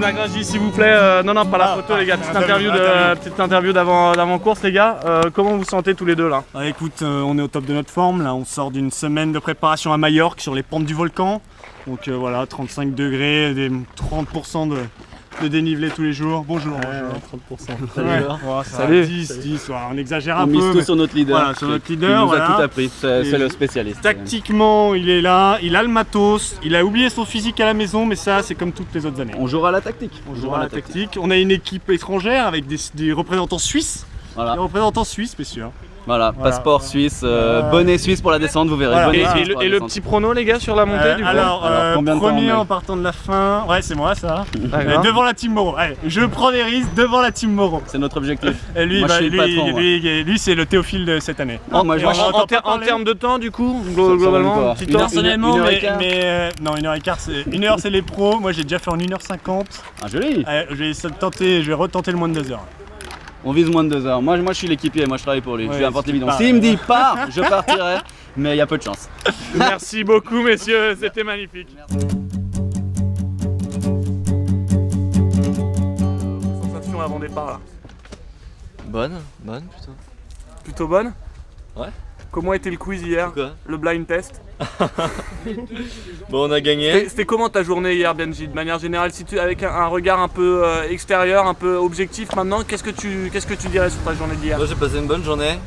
La Gringy, s'il vous plaît. Non, pas la photo, les gars. Petite interview d'avant-course, les gars. Comment vous sentez tous les deux là? Écoute, on est au top de notre forme. Là, on sort d'une semaine de préparation à Majorque sur les pentes du volcan. Donc voilà, 35 degrés, des 30% de dénivelé tous les jours. Bonjour. 30%. Salut. 10, on exagère un on peu. On mise tout sur notre leader. Voilà, sur notre leader. Il nous a tout appris, c'est le spécialiste. Tactiquement, il est là, il a le matos, il a oublié son physique à la maison, mais ça, c'est comme toutes les autres années. On jouera à la tactique. On a une équipe étrangère avec des représentants suisses. Voilà. Des représentants suisses, bien sûr. Voilà, passeport suisse, bonnet suisse pour la descente, vous verrez. Voilà. Et le petit prono, les gars, sur la montée du coup? Alors premier en partant de la fin, ouais, c'est moi ça. Devant la team Moreau. Allez, je prends des risques devant la team Moreau. C'est notre objectif. Et lui, lui c'est le Théophile de cette année. En termes de temps, du coup, globalement, personnellement, mais non, 1h15, 1 heure c'est les pros. Moi, j'ai déjà fait en 1h50. Ah, joli. Je vais retenter le moins de 2 heures. On vise moins de 2 heures. Moi je suis l'équipier, moi je travaille pour lui. Je lui apporte l'évidence. S'il me dit pars, je partirai, mais il y a peu de chance. Merci beaucoup, messieurs, c'était magnifique. Sensation avant départ là? Bonne plutôt. Plutôt bonne? Ouais. Comment était le quiz hier? Le blind test? Bon, on a gagné. C'était comment ta journée hier, Benji? De manière générale, si tu, avec un regard un peu extérieur, un peu objectif maintenant, qu'est-ce que tu dirais sur ta journée d'hier? Moi j'ai passé une bonne journée.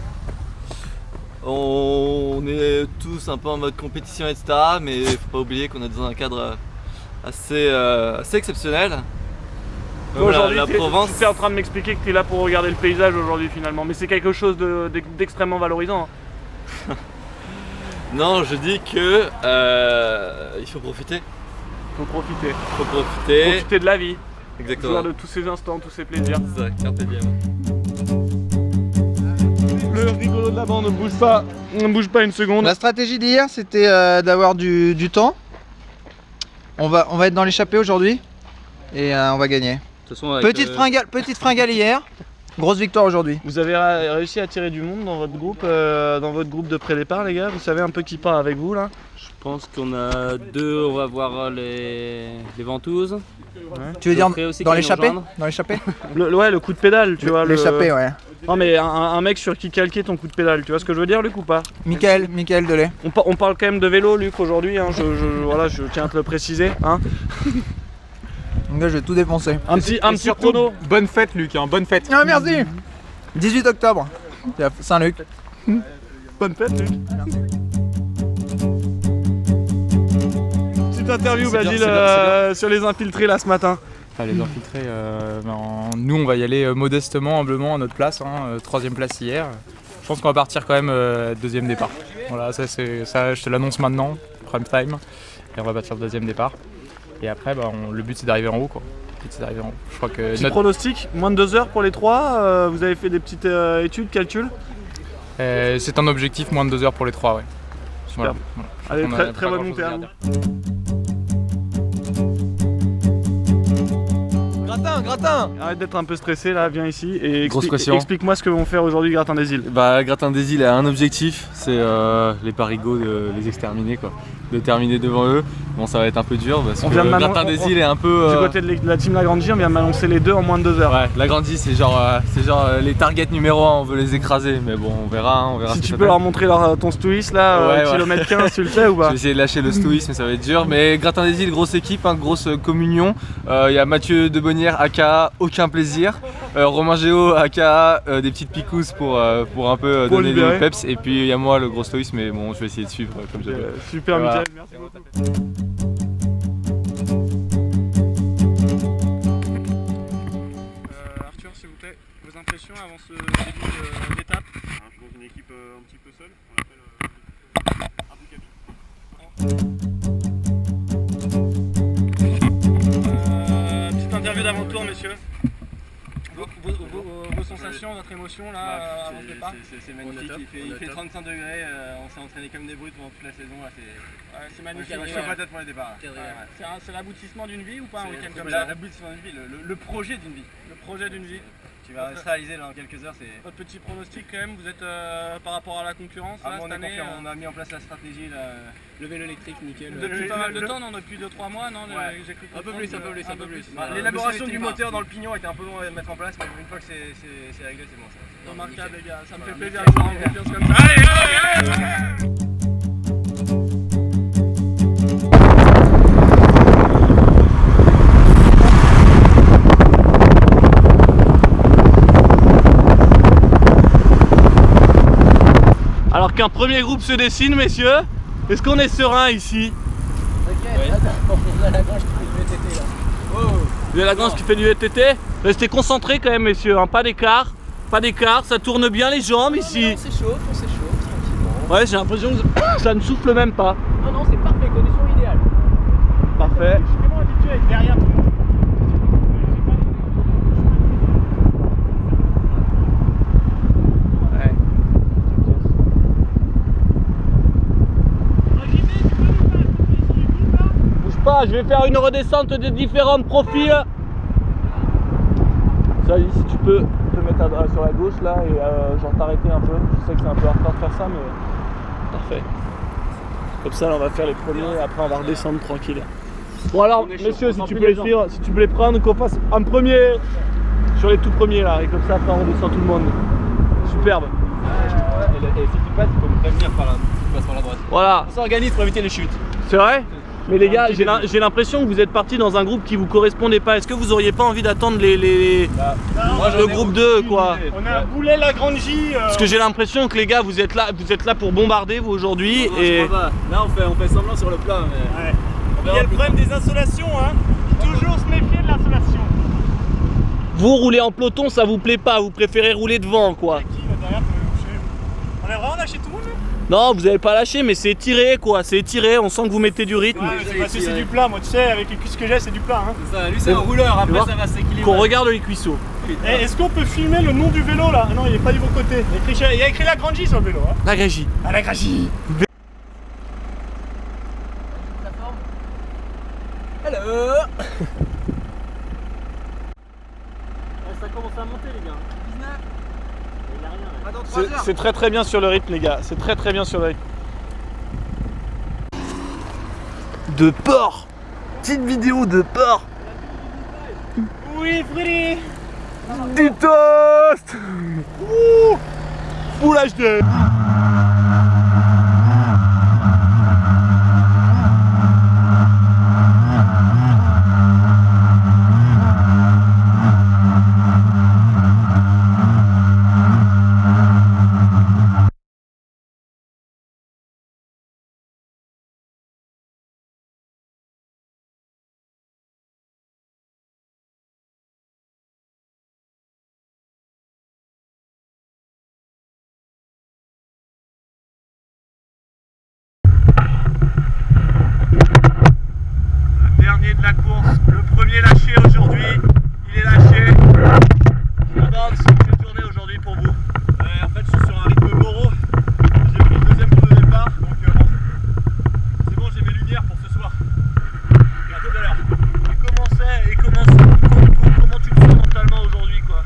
On est tous un peu en mode compétition, etc. Mais faut pas oublier qu'on est dans un cadre assez exceptionnel. Aujourd'hui, la Provence. Tu es en train de m'expliquer que tu es là pour regarder le paysage aujourd'hui finalement, mais c'est quelque chose d'extrêmement valorisant. Non, je dis que il faut profiter. Faut profiter. Profiter de la vie. Exactement. De tous ces instants, tous ces plaisirs. C'est ça, carpe diem. Le rigolo de la bande ne bouge pas une seconde. La stratégie d'hier, c'était d'avoir du temps. On va être dans l'échappée aujourd'hui et on va gagner. De toute façon, Petite fringale hier. Grosse victoire aujourd'hui. Vous avez réussi à tirer du monde dans votre groupe de pré-départ, les gars. Vous savez un peu qui part avec vous là? Je pense qu'on a 2, on va voir les ventouses. Ouais. Tu veux dire dans l'échappée? Dans l'échappée? Le coup de pédale, tu vois. L'échappée, ouais. Non mais un mec sur qui calquer ton coup de pédale, tu vois ce que je veux dire, Luc, ou pas? Michael Delay. On parle quand même de vélo, Luc, aujourd'hui, hein. Je tiens à te le préciser, hein. Donc là, je vais tout défoncer. Un petit chrono. Bonne fête, Luc, hein, bonne fête. Ah, merci. 18 octobre, c'est à Saint-Luc. Bonne fête, Luc. Petite interview, Basile, sur les infiltrés là ce matin. Les infiltrés, nous on va y aller modestement, humblement à notre place, 3ème place hier. Je pense qu'on va partir quand même 2ème départ. Voilà, ça je te l'annonce maintenant, prime time. Et on va partir 2ème départ. Et après, le but c'est d'arriver en haut, quoi. Je crois que petit pronostic, moins de 2 heures pour les 3. Vous avez fait des petites études, calculs? C'est un objectif, moins de 2 heures pour les 3, ouais. Super. Voilà. Allez, très bonne montée à vous. Gratin. Arrête d'être un peu stressé là, viens ici et explique-moi ce que vont faire aujourd'hui Gratin des Îles. Gratin des Îles a un objectif, c'est les parigots de les exterminer quoi. De terminer devant eux. Bon, ça va être un peu dur parce que Gratin des Îles est un peu. Du côté de la team Lagrangie, on vient de m'annoncer les 2 en moins de 2 heures. Ouais, Lagrangie c'est genre les targets numéro 1, on veut les écraser, mais bon, on verra. Si tu peux leur montrer ton Stoïs là, kilomètre 15, tu le fais ou pas? Je vais essayer de lâcher le Stoïs, mais ça va être dur. Mais Gratin des Îles, grosse équipe, grosse communion. Il y a Mathieu Debonnière, aka Aucun Plaisir. Romain Géo, aka des petites picousses pour un peu donner du peps. Et puis il y a moi, le gros Stoïs, mais bon, je vais essayer de suivre comme je peux. Super, Michael, merci beaucoup. Arthur, s'il vous plaît, vos impressions avant ce début d'étape? Je suis dans une équipe un petit peu seule, on l'appelle Abu Dhabi. Petite interview d'avant-tour, messieurs. Vos sensations, votre émotion là avant le départ? C'est magnifique, il fait 35 degrés, on s'est entraîné comme des brutes pendant toute la saison. C'est magnifique. Je suis pas tête pour le départ. C'est l'aboutissement d'une vie ou pas un week-end comme ça? L'aboutissement d'une vie, le projet d'une vie. Le projet d'une vie. qui va se réaliser dans quelques heures. Votre petit pronostic quand même, vous êtes par rapport à la concurrence là, cette année on a mis en place la stratégie, le vélo électrique, nickel. Depuis pas mal de temps, non, depuis 2-3 mois, non, j'ai cru un peu plus. L'élaboration du moteur dans le pignon était un peu long à mettre en place, mais une fois que c'est réglé, c'est bon. Remarquable les gars, ça me fait plaisir de vous rendre confiance comme ça. Allez. Alors qu'un premier groupe se dessine, messieurs, est-ce qu'on est serein ici? On a la grange qui fait du VTT là. Vous avez la grange qui fait du VTT? Restez concentrés quand même, messieurs, hein. Pas d'écart, ça tourne bien les jambes ici. On s'échauffe, tranquillement. Ouais, j'ai l'impression que ça ne souffle même pas. Non, c'est parfait, condition idéale. Parfait. Je suis vraiment habitué à être derrière tout le monde. Je vais faire une redescente des différents profils. Ça y est, si tu peux te mettre sur la gauche là et genre t'arrêter un peu. Je sais que c'est un peu hardcore de faire ça, mais parfait. Comme ça là, on va faire les premiers et après on va redescendre tranquille. Bon alors messieurs, si tu peux les suivre, si tu peux les prendre, qu'on fasse un premier sur les tout premiers là et comme ça après on redescend tout le monde. Superbe. Et si tu passes, il faut me prévenir par la droite. Voilà. On s'organise pour éviter les chutes. C'est vrai? Mais les gars, j'ai l'impression que vous êtes partis dans un groupe qui vous correspondait pas. Est-ce que vous auriez pas envie d'attendre le groupe 2 quoi? On a un boulet Lagrange. Parce que j'ai l'impression que les gars, vous êtes là pour bombarder vous aujourd'hui. Et Là on fait semblant sur le plat. Mais... Ouais. Il y a le problème des insolations, hein. Toujours se méfier de l'insolation. vous roulez en peloton, ça vous plaît pas, vous préférez rouler devant quoi. On a vraiment lâché tout le monde là? Non, vous avez pas lâché, mais c'est étiré quoi, c'est étiré, on sent que vous mettez du rythme. Ouais, c'est parce que c'est du plat, moi tu sais, avec les cuisses que j'ai, c'est du plat. Hein. C'est ça, lui c'est un rouleur, après ça va s'équilibrer. Qu'on regarde les cuisseaux. Est-ce qu'on peut filmer le nom du vélo là? Non, il est pas du bon côté. Il y a écrit Lagrange sur le vélo. Hein. Lagrange. Ah, Lagrange. Hello. Ça commence à monter les gars. 19. C'est très très bien sur le rythme les gars, c'est très très bien sur le rythme. De porc. Petite vidéo de porc. Oui, Freddy. Du toast. Full HD. De la course, le premier lâché aujourd'hui, il est lâché. Je demande si c'est une journée aujourd'hui pour vous. En fait, je suis sur un rythme Moro. J'ai pris le deuxième coup de départ, donc bon, c'est bon, j'ai mes lumières pour ce soir. Et à tout à l'heure. Et comment tu le sens mentalement aujourd'hui quoi?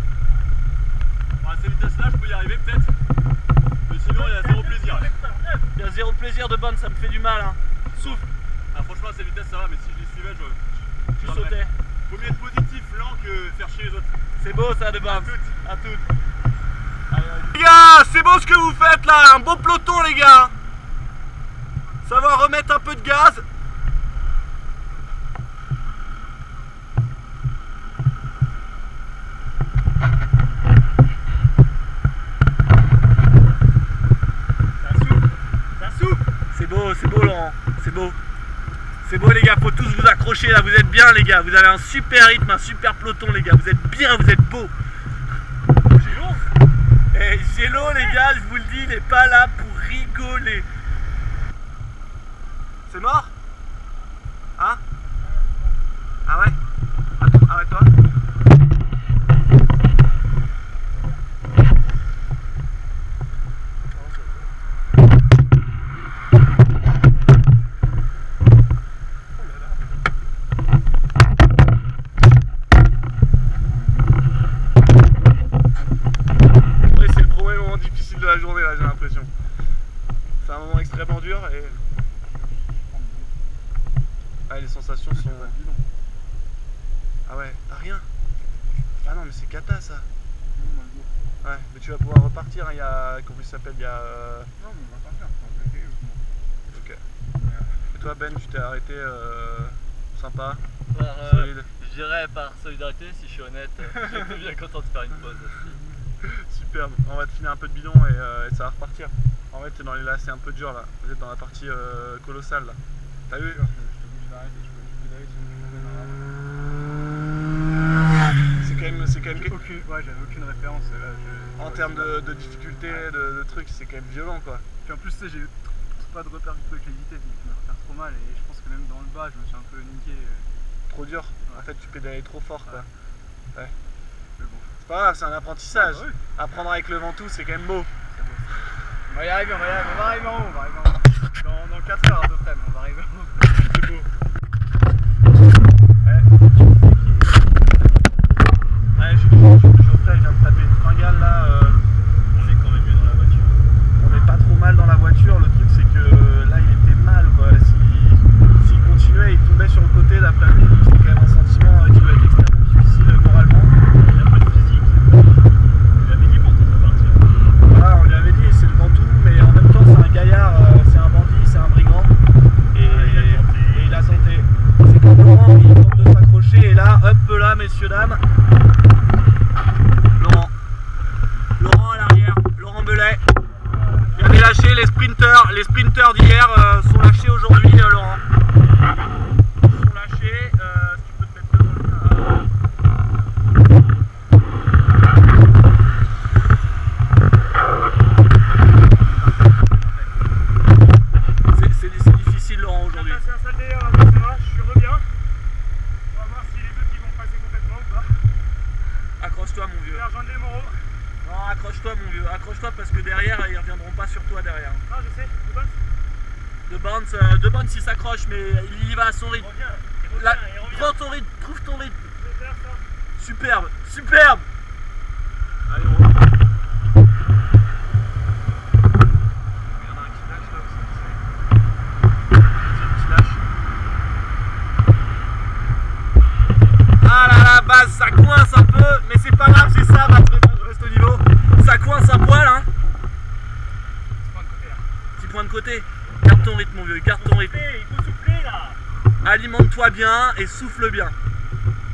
À cette vitesse-là, je peux y arriver peut-être. Mais sinon, il y a zéro plaisir. Il y a zéro plaisir de bonne, ça me fait du mal hein. Souffle. Ah, franchement, à cette vitesse, ça va, mais si je les suivais, Tu sautais. Vaut mieux être positif, lent que faire chier les autres. C'est beau ça de bonne. À toutes. Les gars, c'est beau ce que vous faites là, un beau peloton les gars. Ça va remettre un peu de gaz. Ça souffle. C'est beau Laurent, c'est beau. C'est beau les gars, faut tous vous accrocher là, vous êtes bien les gars, vous avez un super rythme, un super peloton les gars, vous êtes bien, vous êtes beaux. Et Gélo les gars, je vous le dis, il n'est pas là pour rigoler. C'est mort? Hein? Ah ouais? Arrête-toi. journée là, j'ai l'impression. C'est un moment extrêmement dur et... Ah, les sensations sont... Ah ouais, t'as rien? Ah non mais c'est cata ça. Ouais, mais tu vas pouvoir repartir, hein, il y a... Comment il s'appelle? Il y a... Non mais on va pas faire, Ok. Et toi Ben, tu t'es arrêté sympa, Par, solide? je dirais par solidarité, si je suis honnête, j'étais bien content de faire une pause aussi. Superbe, on va te filer un peu de bidon et ça va repartir. En fait, t'es dans les là, c'est un peu dur là. Vous êtes dans la partie colossale là. T'as vu? C'est quand même aucune, ouais, j'avais aucune référence là. En termes de difficulté, de trucs, c'est quand même violent quoi. Puis en plus, tu sais, j'ai pas de repère du tout avec les vitesses, donc je me repère trop mal et je pense que même dans le bas, je me suis un peu niqué. Trop dur. En fait, tu pédales trop fort quoi. Ouais. Mais bon. C'est pas grave, c'est un apprentissage. Ah, ouais. Apprendre avec le Ventoux, c'est quand même beau. On va y arriver, on va arriver en haut, Dans 4 heures à peu près, mais on va arriver en haut. C'est beau. Ouais, Geoffrey vient de taper une fringale là. On est quand même mieux dans la voiture. On est pas trop mal dans la voiture. Le truc, c'est que là, il était mal quoi. S'il continuait, il tombait sur le côté d'après lui. C'est quand même un sentiment qui doit être extrêmement difficile moralement. Il y a pas de physique. On lui avait dit pour te faire partir. Voilà, on lui avait dit, c'est le Ventoux, mais en même temps, c'est un gaillard, c'est un bandit, c'est un brigand. Et il a tenté. C'est comme Laurent, il tente de s'accrocher. Et là, hop là, messieurs, dames. Laurent à l'arrière, Laurent Belay. Il avait lâché les sprinters d'hier sont lâchés aujourd'hui, Laurent. Ils sont lâchés, si tu peux te mettre devant c'est difficile Laurent aujourd'hui. C'est un sale délire, ça va, je reviens. On va voir si les deux qui vont passer complètement ou pas. Accroche-toi mon vieux. Je vais rejoindre les moraux. Non, accroche-toi mon vieux, accroche-toi parce que derrière ils reviendront pas sur toi derrière. Ah je sais, De Bounce il s'accroche mais il y va à son rythme. Prends ton rythme, trouve ton rythme. Superbe, superbe. Allez on va. Il y en a un qui lâche là aussi. Qui lâche. Ah là là, base ça coince un peu, mais c'est pas grave, c'est ça, je reste au niveau. Ça coince un poil hein. Petit point de côté. Garde ton rythme mon vieux, garde ton rythme. Il faut souffler là. Alimente-toi bien et souffle bien.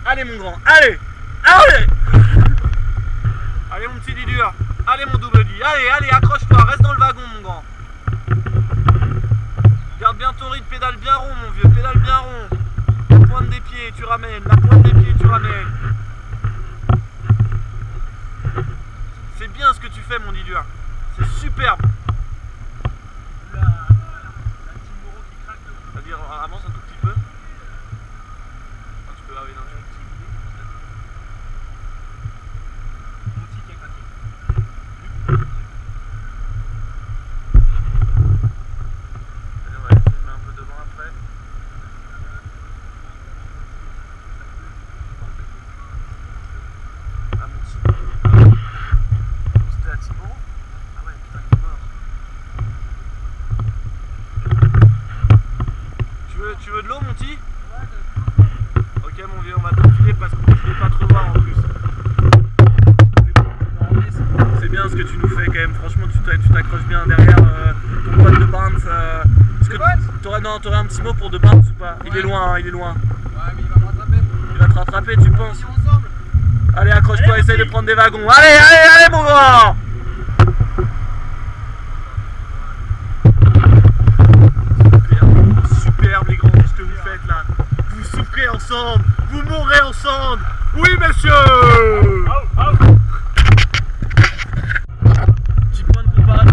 Allez mon grand, allez. Allez. Allez mon petit Didur. Allez mon double dit. Allez, accroche-toi, reste dans le wagon mon grand. Garde bien ton rythme, pédale bien rond mon vieux, pédale bien rond. La pointe des pieds, tu ramènes, la pointe des pieds, tu ramènes. C'est bien ce que tu fais mon Didur. C'est superbe. C'est-à-dire avance un tout petit peu. Ah, tu peux arriver dans le petit. Mon petit qui est claqué. Allez, on va essayer de mettre un peu devant après. Ah mon petit. C'était à Thibaut. Ah ouais, putain, il est mort. Tu veux de l'eau mon petit? Ok mon vieux, on va t'enfiler parce qu'on ne peut pas te revoir en plus. C'est bien ce que tu nous fais quand même, franchement tu t'accroches bien derrière ton pote de Barnes. T'aurais un petit mot pour de Barnes ou pas? Il est loin, il est loin. Ouais mais il va me rattraper. Il va te rattraper tu penses? Allez accroche-toi, essaye de prendre des wagons. Allez mon grand! Superbe les grands, ce que vous faites là. Vous souffrez ensemble, vous mourrez ensemble. Oui messieurs.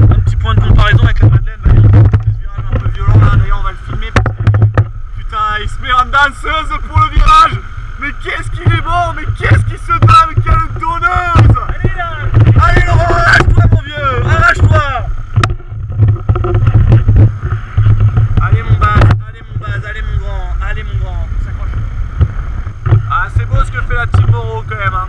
Un petit point de comparaison avec la Madeleine. Ce virage un peu violent là, d'ailleurs on va le filmer parce que putain il se met en danseuse pour le virage. Mais qu'est-ce qu'il est bon, mais qu'est-ce qu'il se bat, mais quelle donneuse. Allez Laurent, arrache-toi mon vieux, arrache-toi. Allez mon base, allez mon grand. Ah c'est beau ce que fait la petite Moreau quand même hein.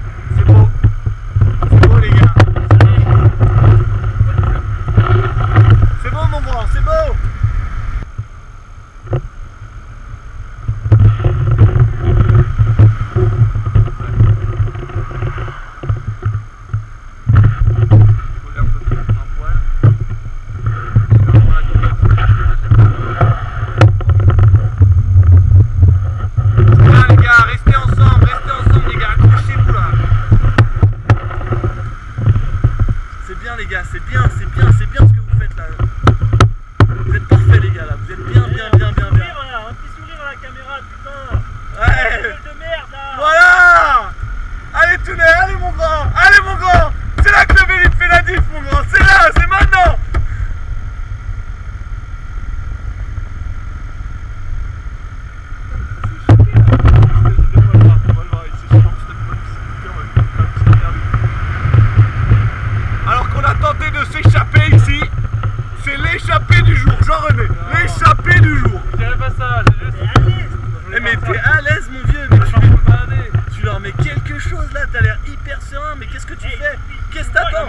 serein, mais qu'est-ce que tu fais? Qu'est-ce que t'attends?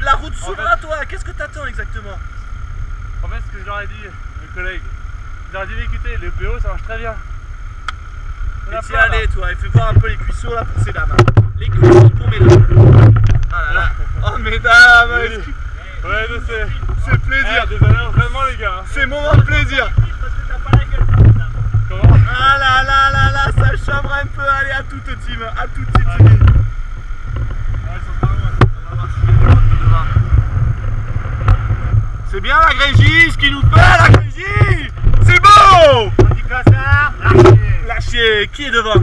La route s'ouvre à toi, qu'est-ce que t'attends exactement? En fait, ce que je leur ai dit, mes collègues, je leur ai dit écoutez, le BO ça marche très bien. Et t'y allez toi, et fais voir un peu les cuissons là pour ces dames. Les cuissons pour mesdames. Ah là là. Oh mesdames. Ouais, je sais. C'est plaisir. Désolé, vraiment les gars. C'est moment de plaisir. Parce que t'as pas la gueule pour ça. Comment? Ah là là là là, ça chambre un peu. Allez, à toute team, à toute team. C'est bien la Grégie, ce qu'il nous fait la Grégie. C'est beau. On dit quoi ça? Lâcher. Lâchez. Qui est devant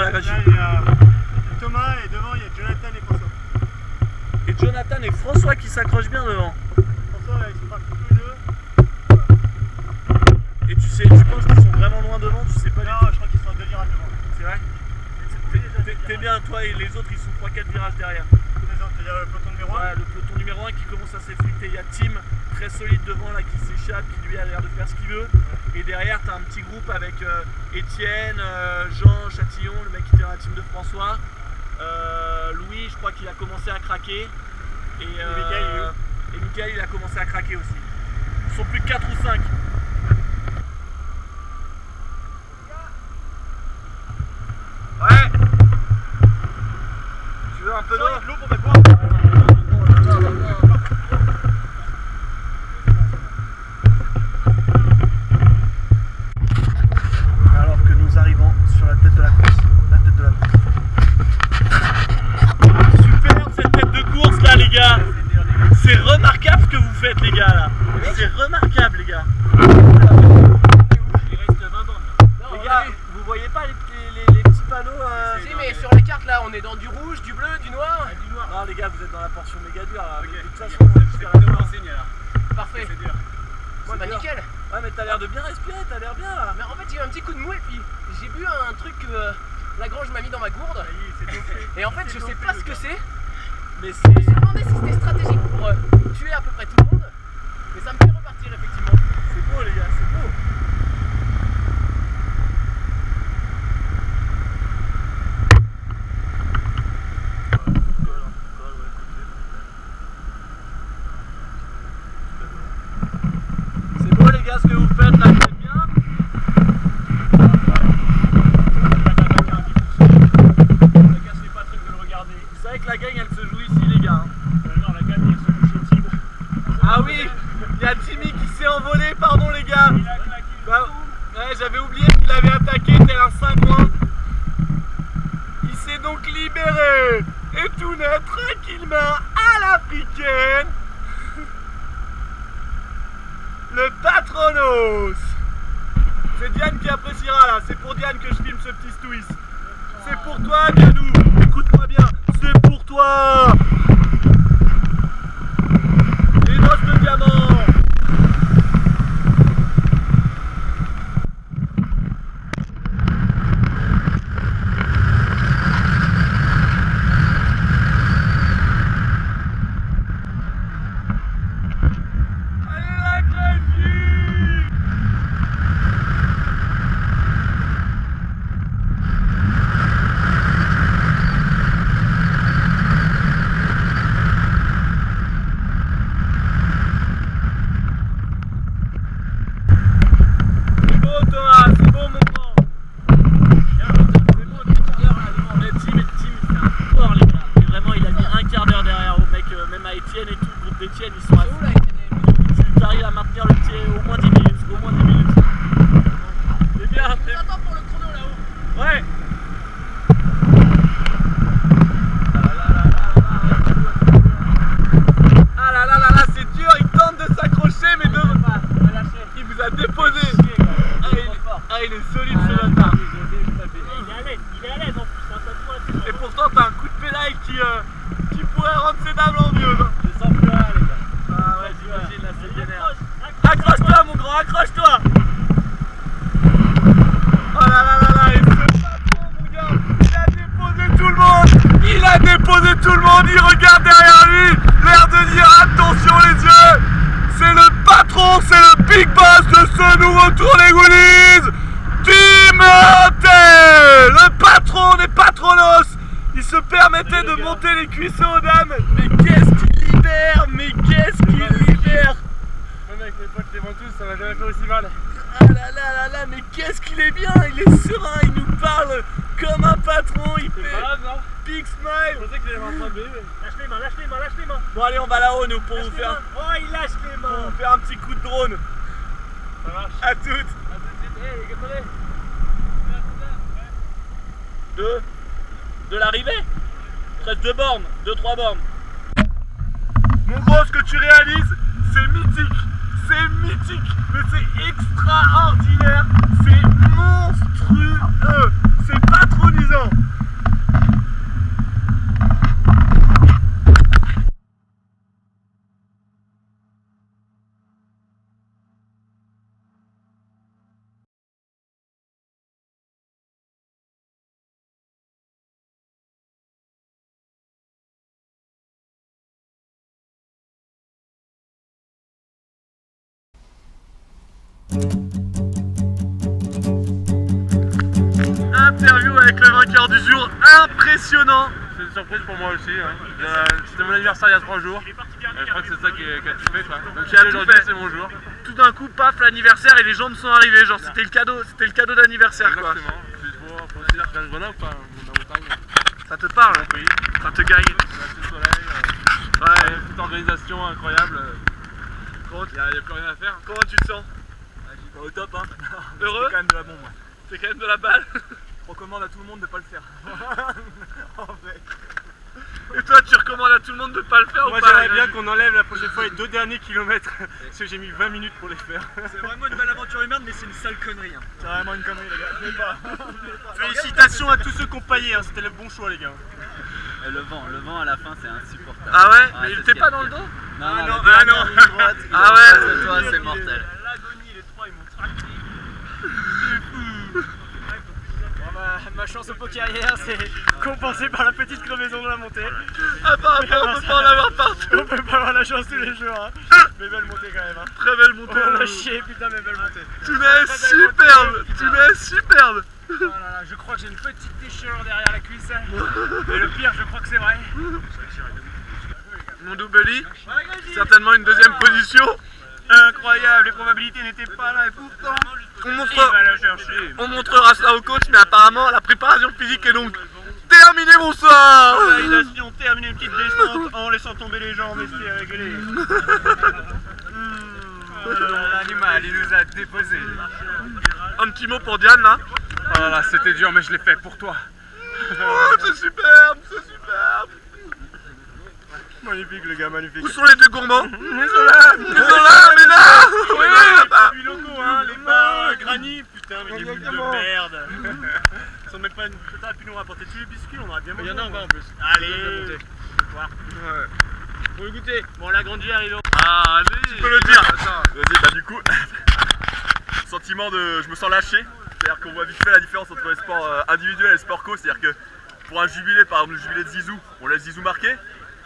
la Grégie? Là, il y a Thomas et devant il y a Jonathan et François. Et Jonathan et François qui s'accrochent bien devant. François ils sont partis tous les deux. Et tu penses qu'ils sont vraiment loin devant? Tu sais pas du Non, tout. je crois qu'ils sont à 2 virages devant. C'est vrai? T'es bien toi et les autres ils sont 3-4 virages derrière. Les autres, c'est-à-dire le peloton numéro 1. Ouais, le peloton numéro 1 qui commence à s'effriter. Il y a Tim très solide devant là qui s'échappe, qui lui a l'air de faire ce qu'il veut. Et derrière t'as un petit groupe avec Étienne, Jean, Chatillon, le mec qui était dans la team de François. Louis, je crois qu'il a commencé à craquer. Et Mickaël il a commencé à craquer aussi. Ils sont plus que 4 ou 5. Ouais. Tu veux un peu d'eau? L'eau pour mettre boire. Alors que nous arrivons sur la tête de la course. Superbe cette tête de course là les gars. C'est remarquable ce que vous faites les gars là. C'est remarquable les gars. Il reste 20 bandes là. Les gars, vous voyez pas les petits panneaux Si, mais sur les cartes là, on est dans du rouge, du bleu, du noir. du noir. Non les gars, vous êtes dans la portion méga dure là. Ok. De toute façon, jusqu'à la fin. Parfait. C'est dur. Ouais, bah dur. nickel. Ouais mais t'as l'air de bien respirer, t'as l'air bien là. Mais en fait, j'ai eu un petit coup de mou et puis j'ai bu un truc que Lagrange m'a mis dans ma gourde. Et en fait, je sais pas ce que c'est. Mais Je me suis demandé si c'était stratégique pour tuer à peu près tout le monde. Mais ça me fait repartir effectivement. c'est beau les gars, c'est beau. C'est beau les gars ce que vous faites là, vous êtes bien? Ça casse les patrick de le regarder. Vous savez que la gang elle se joue ici les gars. Non, la gamme elle se joue chez Tim. Ah oui, il y a Timmy qui s'est envolé, pardon les gars. Il a claqué le Bah, ouais, j'avais oublié qu'il avait attaqué tel un cingouin. Il s'est donc libéré et tout net tranquillement à l'africaine. Le Patronos. C'est Diane qui appréciera là, c'est pour Diane que je filme ce petit twist. C'est pour toi Dianou, écoute-moi bien, c'est pour toi. Les noces de diamant. Etienne, ils sont à fond. Tu arrives à maintenir le pied au moins 10 minutes, au moins 10 minutes. C'est bien, c'est bien. Attends pour le chrono là-haut. Ouais. Ah là là là là, c'est dur, il tente de s'accrocher mais de... Il vous a déposé. Ah, il est solide ce bâtard. Il est à l'aise en plus, hein, ça se voit. Et pourtant t'as un coup de pédale qui pourrait rendre ces dames l'envieux. Je sens plus rien les gars. Ah ouais, j'imagine là, c'est vénère. Accroche-toi mon grand, accroche-toi. Oh là là là là, et ce patron mon gars, il a déposé tout le monde. Il a déposé tout le monde, il regarde derrière lui, l'air de dire attention les yeux. C'est le patron, c'est le big boss de ce nouveau Tour des Goulies, Timothée, le patron des Patronos. Il se perd permettez de monter les cuissons aux dames. Mais qu'est-ce qu'il libère. Mais qu'est-ce qu'il libère. Même avec mes potes les ventouses, ça m'a jamais fait aussi mal. Ah là là là là, mais qu'est-ce qu'il est bien. Il est serein, il nous parle comme un patron. Il fait malade, non? big smile. Je pensais qu'il allait m'en tomber. Lâche les mains, lâche les mains, lâche les mains. Bon allez, on va là-haut nous pour vous faire... Oh, il lâche les Pour mains. vous faire un petit coup de drone. Ça marche. À toutes. À tout de suite. Hey, attendez. De l'arrivée. 2 bornes, 2-3 bornes. Mon gros, ce que tu réalises, c'est mythique. C'est mythique. Mais c'est extraordinaire. C'est monstrueux. C'est patronisant. Interview avec le vainqueur du jour, impressionnant. C'est une surprise pour moi aussi. Hein. C'était mon anniversaire il y a 3 jours. Je crois que c'est ça qui a tout fait. Quoi. Donc aujourd'hui c'est mon jour. Tout d'un coup, paf, l'anniversaire et les gens me sont arrivés. Genre c'était le cadeau d'anniversaire quoi. Exactement. Il faut aussi dire que je viens de Grenoble, quoi, la montagne. Ça te parle, Oui. ça te gagne. Le soleil, toute organisation incroyable. Il n'y a plus rien à faire. Comment tu te sens? Au top hein. Heureux? C'est quand même de la bombe. C'est quand même de la balle. Je recommande à tout le monde de pas le faire. En fait. Et toi, tu recommandes à tout le monde de pas le faire Moi ou pas? j'aimerais bien qu'on enlève la prochaine fois les 2 derniers kilomètres parce que j'ai mis 20 minutes pour les faire. C'est vraiment une belle aventure humaine, mais c'est une sale connerie. Hein. C'est vraiment une connerie les gars, je vais pas. Félicitations à tous ceux qui ont paillé, hein. C'était le bon choix les gars. Et le vent à la fin c'est insupportable. Ah ouais? Mais c'est il était pas dans le dos? Non, Ah non, non. la dernière ligne droite, Ah ouais? c'est toi, c'est mortel. L'agonie, les 3 ils m'ont tracté. Ma chance au poker-hier c'est compensée par la petite crevaison de la montée. Apparemment, on peut pas en avoir partout. On peut pas avoir la chance tous les jours. Hein. Mais belle montée quand même. Hein. Très belle montée. On a chié, putain, mais belle montée. Tu es superbe. Tu es superbe. Oh là là, je crois que j'ai une petite déchirure derrière la cuisse. Et le pire, je crois que c'est vrai. Mon double certainement une deuxième position. Incroyable, les probabilités n'étaient pas là et pourtant On montrera ça au coach, mais apparemment la préparation physique est donc terminée, bonsoir. Validation, terminer une petite descente en laissant tomber les jambes et c'est réglé. L'animal, il nous a déposé. Un petit mot pour Diane là. Oh là là, c'était dur, mais je l'ai fait pour toi. Oh, c'est superbe, c'est superbe. Magnifique, le gars, magnifique. Où sont les 2 gourmands? Ils sont là, mais là. Oui, là-bas. Les locaux, hein, les bars, granit, putain, mais des boules de merde. Ils sont même pas. T'aurais pu nous rapporter tous les biscuits, on aurait bien mangé. Il y en a encore en plus. Allez, voir. Pour le goûter. Bon, la grande arrive. Ah, allez. Tu peux le dire. Vas-y, bah du coup, sentiment de, je me sens lâché. C'est-à-dire qu'on voit vite fait la différence entre les sports individuels et les sports co. C'est-à-dire que pour un jubilé, par exemple le jubilé de Zizou, on laisse Zizou marquer.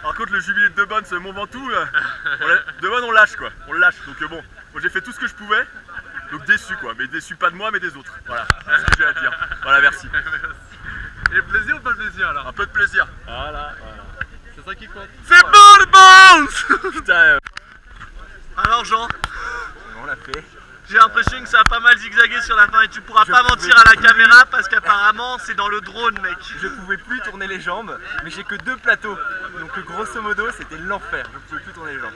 Par contre le jubilé de Debonne, ce Mont Ventoux, Debonne on lâche quoi, on le lâche. Donc bon, moi j'ai fait tout ce que je pouvais. Donc déçu quoi, mais déçu pas de moi mais des autres. Voilà, c'est ce que j'ai à dire. Voilà, merci. Et le plaisir ou pas le plaisir alors? Un peu de plaisir. Voilà. C'est ça qui compte. C'est bon le bounce. Putain. Alors Jean, On l'a fait. j'ai l'impression que ça a pas mal zigzagué sur la fin et tu pourras pas mentir à la caméra parce qu'apparemment c'est dans le drone mec. Je pouvais plus tourner les jambes, mais j'ai que 2 plateaux. Donc grosso modo c'était l'enfer, je pouvais plus tourner les jambes.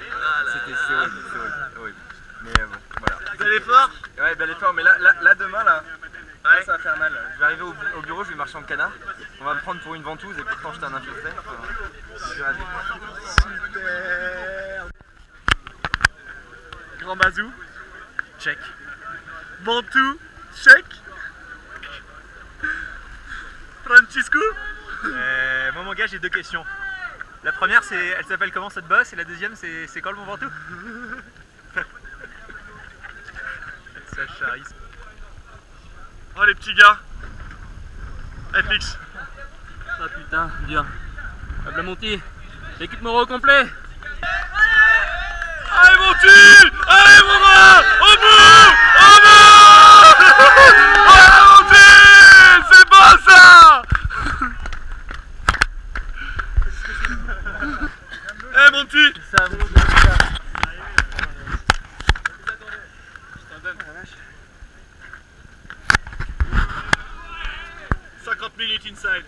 C'est horrible. Mais bon, voilà. Bel effort. Ouais, bel effort, mais là demain là, ça va faire mal. Je vais arriver au bureau, je vais marcher en canard. On va me prendre pour une ventouse et pourtant j'étais un infiltré. Super. Grand Bazou, check. Bantou, check. Francisco. Moi mon gars, j'ai 2 questions. La première c'est, elle s'appelle comment cette bosse? Et la deuxième c'est quoi le Mont Ventoux? Ça charisse. Oh les petits gars. FX. Ah putain, bien. La montée. L'équipe Moro au complet. Allez mon tu! Allez mon gars! Au bout! Au bout! Allez mon tu! C'est bon ça! Monty. Ça va, mon gars. 50 minutes inside.